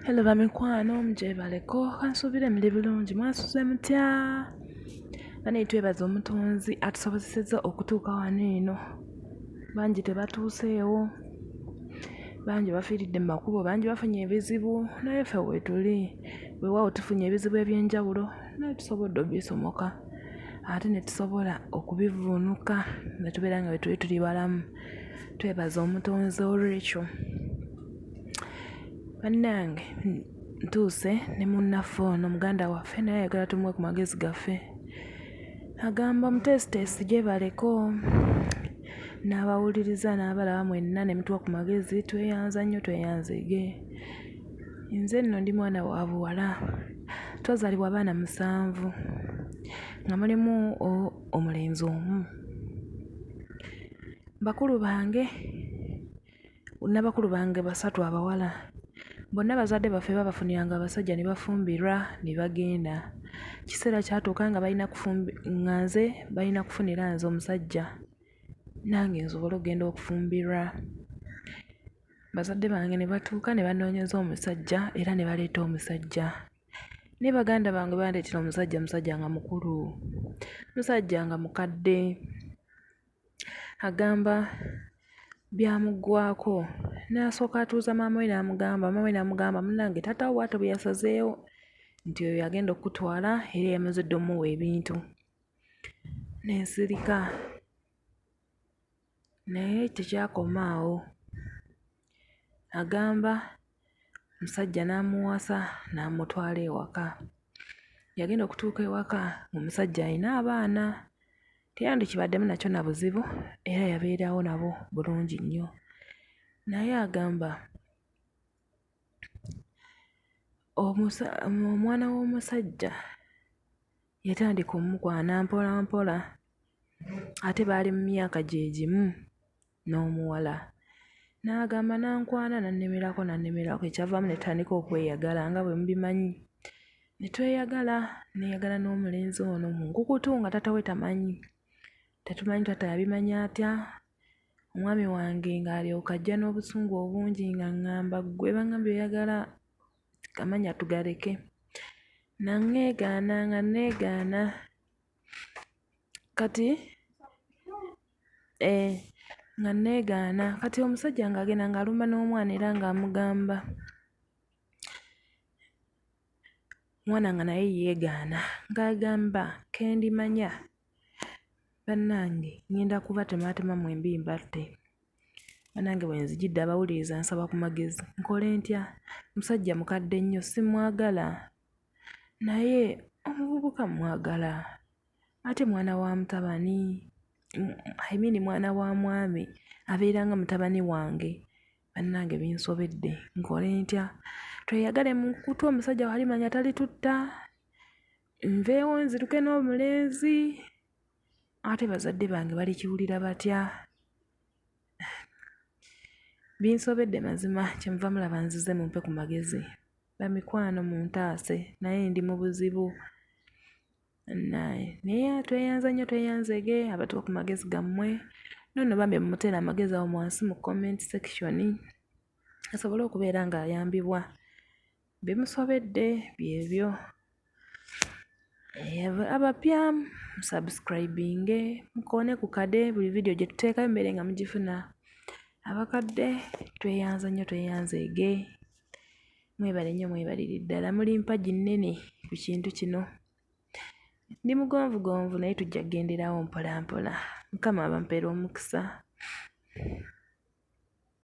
Hello bamikwano mugyebaleko kansuubire muli bulungi mwasuze mutya? Bane twebaza omutonzi atusobozesezza okutuuka wano eno. Bangi tebatuuseewo, bangi bafiiridde mu makubo, bangi bafunye ebizibu, naye ffe weetuli weewaawo tufunye ebizibu eby'enjawulo naye tusobodde obisomoka ate ne tusobola okubivvuunuka ne tubeera nga bwe tuli balamu. Twebaza omutonzi olw'ekyo. Bannange ntuuse ne munnaffe ono muganda waffe naye ayagala tumuwe ku magezi gaffe. Agamba omuteesiteesi gyebaleko, n'abawuliriza n'abalaba mwenna ne mutuwa ku magezi, tweyanza nnyo tweyanzeege. Nze nno ndi mwana wa buwala, twazaalibwa abaana 7 nga mulimu omulenzi omu. Bakulu bange n'abakulu bange 3 abawala, bonna bazadde baffe babafuniranga abasajja ne bafumbirwa ne bagenda. Kiseera kyatuuka nga nze balina kufunira nze omusajja nange nsobole okugenda okufumbirwa. Bazadde bange ne batuuka ne banoonyeza omusajja era ne baleeta omusajja. Ne baganda bange bandeetera omusajja nga mukulu, musajja nga mukadde. Agamba byamuggwaako n'asooka atuuza maama we n'amugamba munnange taata wo bw'atyo bwe yasazeewo nti oyo agenda okutwala era yamazidde omuwa ebintu. N'ensirika naye tekyakoma awo. Agamba omusajja n'amuwasa n'amutwala ewaka. Yagenda okutuuka ewaka omusajja alina abaana, teyandikibaddemu nakyo na buzibu era yabeerawo nabo bulungi nnyo. Naye agamba omwana w'omusajja yatandika omukwana mpola mpola ate baali mu myaka gye gimu n'omuwala. N'agamba nankwana nannemerako ekyavaamu ne tutandika okweyagala nga bwe mubimanyi. Ne tweyagala, neeyagala n'omulenzi ono mu nkukutu nga taata we tamanyi. Tetumanyi taata yabimanya atya. Omwami wange ng'alyoka ajja n'obusungu obungi nga ŋŋamba ggwe bangambye oyagala amanya tugaleke. Nanneegaana nga nneegaana. Kati omusajja ng'agenda ng'alumba n'omwana era ng'amugamba. Omwana nga naye yeegaana ng'agamba kendimanya bannange ngenda kubatemaatemamu embi mbatte. Bannange bwe nzijidde abawuliriza nsaba ku magezi. Nkole ntya? Musajja mukadde nnyo simwagala naye omuvubuka mwagala ate mwana wa mutabani, mwana wa mwami abeera nga mutabani wange. Bannange binsobedde nkole ntya? Tweyagale mu nkukutu omusajja walimanya talitutta, nveewo nziruke n'omulenzi ate bazadde bange balikiwulira batya? Binsobedde mazima, kyenva mulaba nzize mumpe ku magezi. Bamikwano muntaase naye ndi mu buzibu. Naye tweyanza nnyo tweyanzeege, abatuwa ku magezi gammwe nonno bambi mumuteera amagezi awo wansi mu comment section asobole okubeera ng'ayambibwa. Bimusobedde byebyo. Abapya musubscribinge, mukoone ku kade buli video gye tuteekayo mbeere nga mugifuna. Abakadde tweyanza nnyo tweyanzeege. Mwebale nnyo mwebalire ddala, muli mpagi nnene ku kintu kino. Ndi mugonvugonvu naye tujja kugenderawo mpola mpola. Mukama abampeera omukisa.